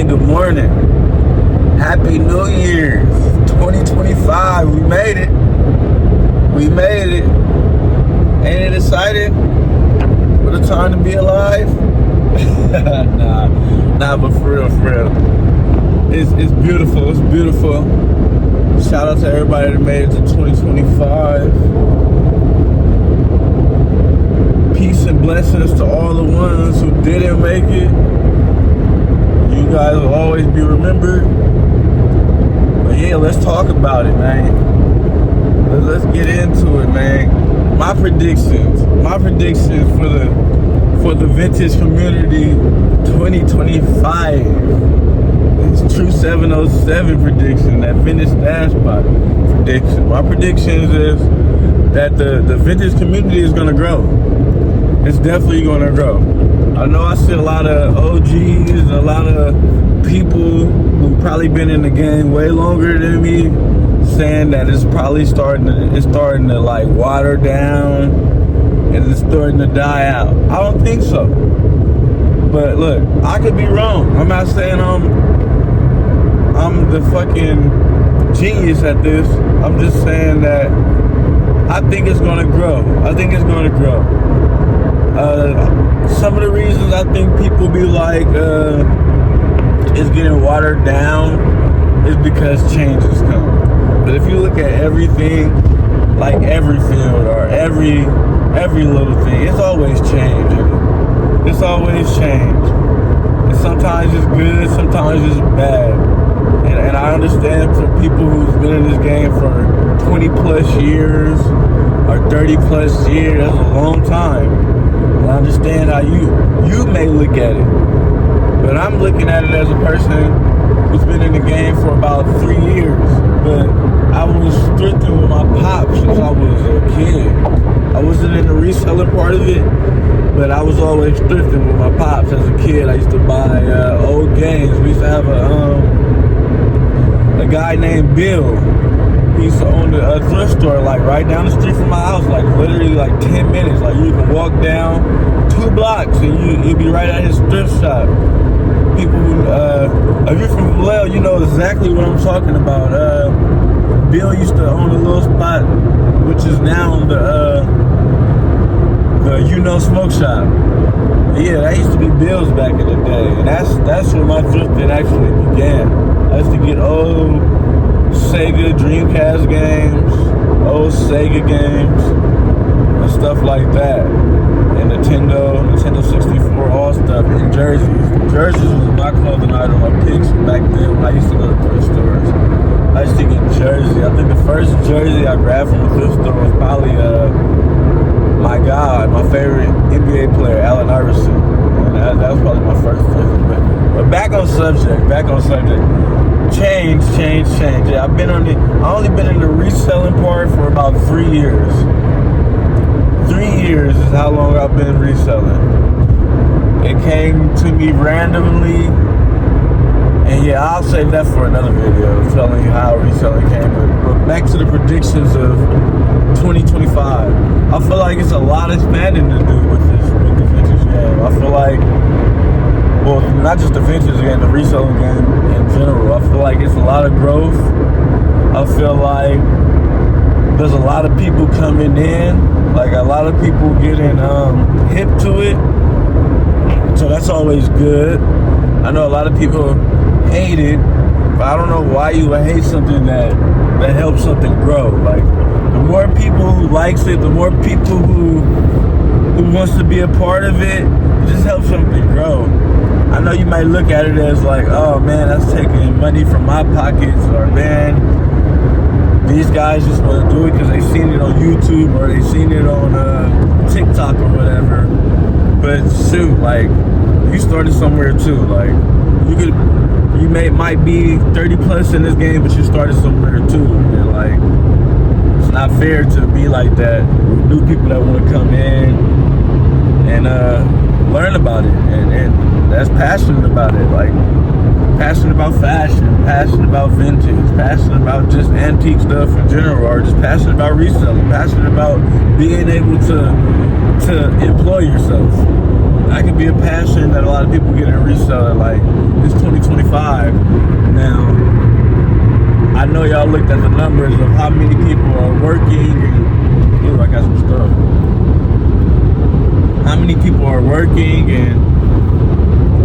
morning, good morning. Happy New Year's 2025. We made it. We made it. Ain't it exciting? What a time to be alive. Nah, but for real. It's beautiful. It's beautiful. Shout out to everybody that made it to 2025. Peace and blessings to all the ones who didn't make it. You guys will always be remembered. But yeah, let's talk about it, man. Let's get into it, man. My predictions for the vintage community 2025. It's True 707 prediction, that vintage stash spot prediction. My predictions is that the vintage community is gonna grow. It's definitely gonna grow. I know I see a lot of OGs, a lot of people who probably been in the game way longer than me, saying that it's probably starting to like water down and it's starting to die out. I don't think so. But look, I could be wrong. I'm not saying I'm the fucking genius at this. I'm just saying that I think it's gonna grow. Some of the reasons I think people be like it's getting watered down is because changes come. But if you look at everything, like every field or every little thing, it's always changing. It's always change. And sometimes it's good, sometimes it's bad. And I understand for people who's been in this game for 20 plus years or 30 plus years, that's a long time. And I understand how you may look at it. But I'm looking at it as a person who's been in the game for about 3 years. But I was thrifting with my pop since I was a kid. I wasn't in the reselling part of it, but I was always thrifting with my pops as a kid. I used to buy old games. We used to have a guy named Bill. He used to own a thrift store like right down the street from my house, like literally like 10 minutes. Like you can walk down 2 blocks and you'd be right at his thrift shop. People who, if you're from Vallejo, you know exactly what I'm talking about. Bill used to own a little spot, which is now the smoke shop. Yeah, that used to be Bill's back in the day, and that's where my thrifting actually began. I used to get old Sega Dreamcast games, old Sega games, and stuff like that. And Nintendo 64, all stuff, and jerseys. Jerseys was my clothing item, my picks back then when I used to go to thrift stores. I used to get jerseys. I think the first jersey I grabbed from a thrift store was probably my favorite NBA player, Allen Iverson. And that was probably my first thrift. But back on subject. Change. Yeah, I only been in the reselling part for about 3 years. 3 years is how long I've been reselling. It came to me randomly, and yeah, I'll save that for another video, telling you how reselling came. But back to the predictions of 2025. I feel like it's a lot of expanding to do with the vintage game. I feel like, well, not just the vintage game, the reselling game in general. I feel like it's a lot of growth. I feel like there's a lot of people coming in, like a lot of people getting hip to it. So that's always good. I know a lot of people hate it, but I don't know why you would hate something that helps something grow. Like the more people who likes it, the more people who wants to be a part of it, it just helps something grow. I know you might look at it as like, oh man, that's taking money from my pockets, or man, these guys just want to do it because they've seen it on YouTube or they've seen it on TikTok or whatever. But shoot, like, you started somewhere too. Like, you might be 30 plus in this game, but you started somewhere too. And like, it's not fair to be like that. New people that want to come in and learn about it, and that's passionate about it. Like, passionate about fashion, passionate about vintage, passionate about just antique stuff in general, or just passionate about reselling, passionate about being able to employ yourself. that could be a passion that a lot of people get in reselling. Like, it's 2025 now. I know y'all looked at the numbers of how many people are working. And, ooh, I got some stuff. How many people are working and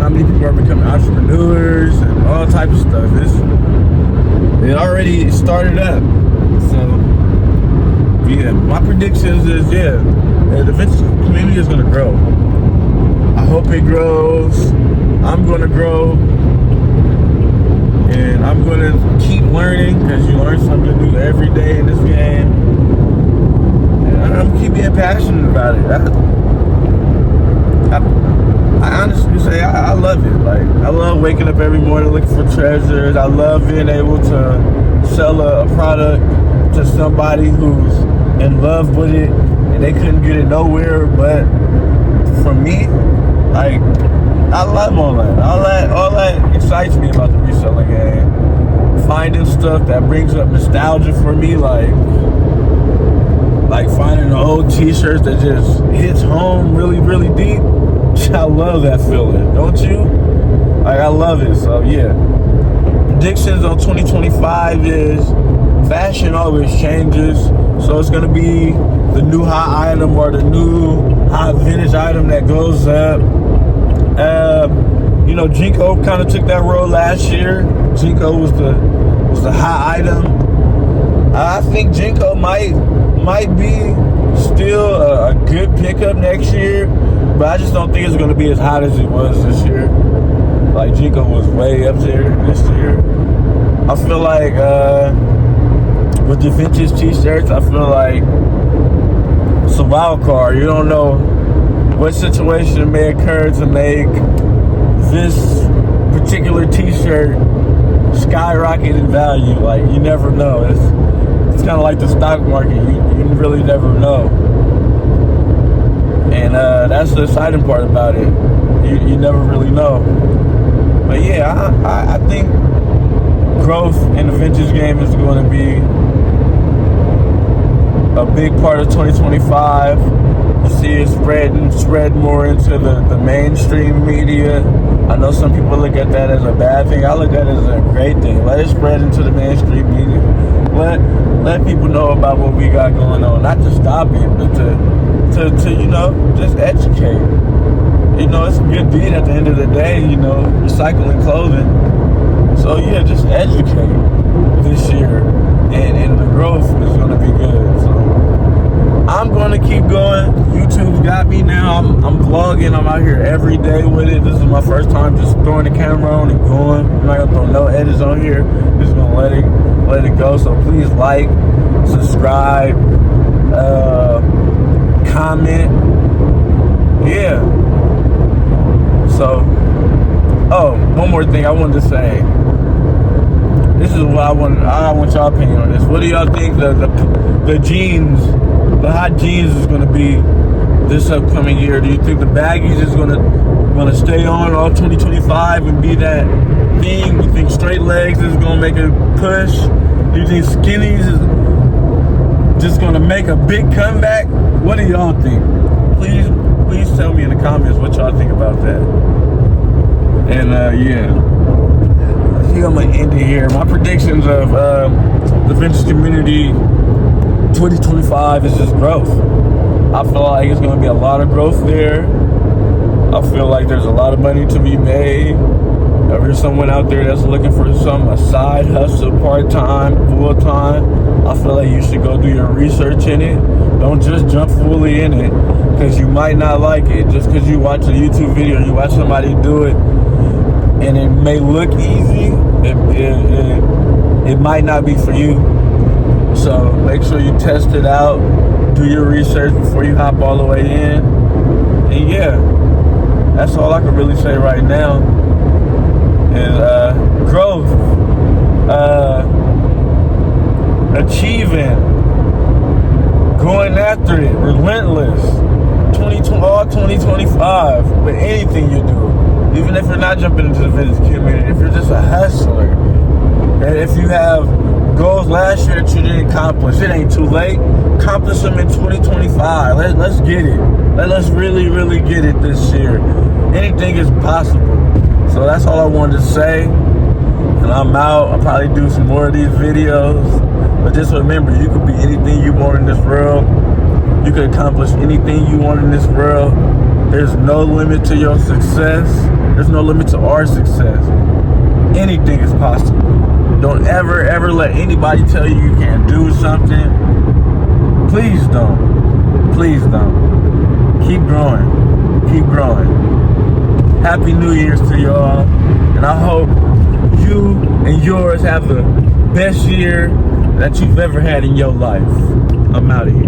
how many people are becoming entrepreneurs and all types of stuff. It already started up. So, yeah, my predictions is, the vintage community is going to grow. I hope it grows. I'm going to grow. And I'm going to keep learning, because you learn something new every day in this game. And I'm going to keep being passionate about it. I honestly say I love it. Like, I love waking up every morning looking for treasures. I love being able to sell a product to somebody who's in love with it and they couldn't get it nowhere but from me. Like, I love all that. All that excites me about the reselling game. Finding stuff that brings up nostalgia for me, like finding the old t-shirts that just hits home really, really deep. I love that feeling, don't you? Like, I love it. So yeah, predictions on 2025 is fashion always changes. So it's gonna be the new hot item or the new hot vintage item that goes up. Jinko kind of took that role last year. Jinko was the hot item. I think Jinko might be still a good pickup next year, but I just don't think it's going to be as hot as it was this year. Like, Jinko was way up there this year. I feel like with the vintage t-shirts, I feel like it's a wild card. You don't know what situation may occur to make this particular t-shirt skyrocket in value. Like, you never know. It's kind of like the stock market. You really never know. And that's the exciting part about it. You never really know. But yeah, I think growth in the vintage game is going to be a big part of 2025. You see it spread more into the mainstream media. I know some people look at that as a bad thing. I look at it as a great thing. Let it spread into the mainstream media. Let people know about what we got going on. Not to stop it, but to just educate. It's a good deed at the end of the day, recycling clothing. So yeah, just educate this year, and the growth is going to be good. So I'm going to keep going. YouTube's got me now. I'm vlogging. I'm out here every day with it. This is my first time just throwing the camera on and going. I'm not going to throw no edits on here. Just going to let it go. So please like, subscribe, comment. Yeah. So, one more thing I wanted to say. This is what I want y'all opinion on this. What do y'all think the jeans, the hot jeans is going to be this upcoming year? Do you think the baggies is going to stay on all 2025 and be that thing? Do you think straight legs is going to make a push? Do you think skinnies is just going to make a big comeback? What do y'all think? Please tell me in the comments what y'all think about that. And yeah, I think I'm gonna end it here. My predictions of the vintage community 2025 is just growth. I feel like it's gonna be a lot of growth there. I feel like there's a lot of money to be made. If there's someone out there that's looking for a side hustle, part-time, full-time, I feel like you should go do your research in it. Don't just jump fully in it, because you might not like it. Just because you watch a YouTube video and you watch somebody do it and it may look easy, it might not be for you. So make sure you test it out, do your research before you hop all the way in. And yeah, that's all I can really say right now. And growth, achieving, going after it, relentless, all 2025 with anything you do. Even if you're not jumping into the vintage community, if you're just a hustler, and if you have goals last year that you didn't accomplish, it ain't too late. Accomplish them in 2025. Let's get it. Let's really, really get it this year. Anything is possible. So that's all I wanted to say. And I'm out. I'll probably do some more of these videos. But just remember, you could be anything you want in this world. You can accomplish anything you want in this world. There's no limit to your success. There's no limit to our success. Anything is possible. Don't ever let anybody tell you you can't do something. Please don't. Please don't. Keep growing. Keep growing. Happy New Year's to y'all. And I hope you and yours have the best year that you've ever had in your life. I'm out of here.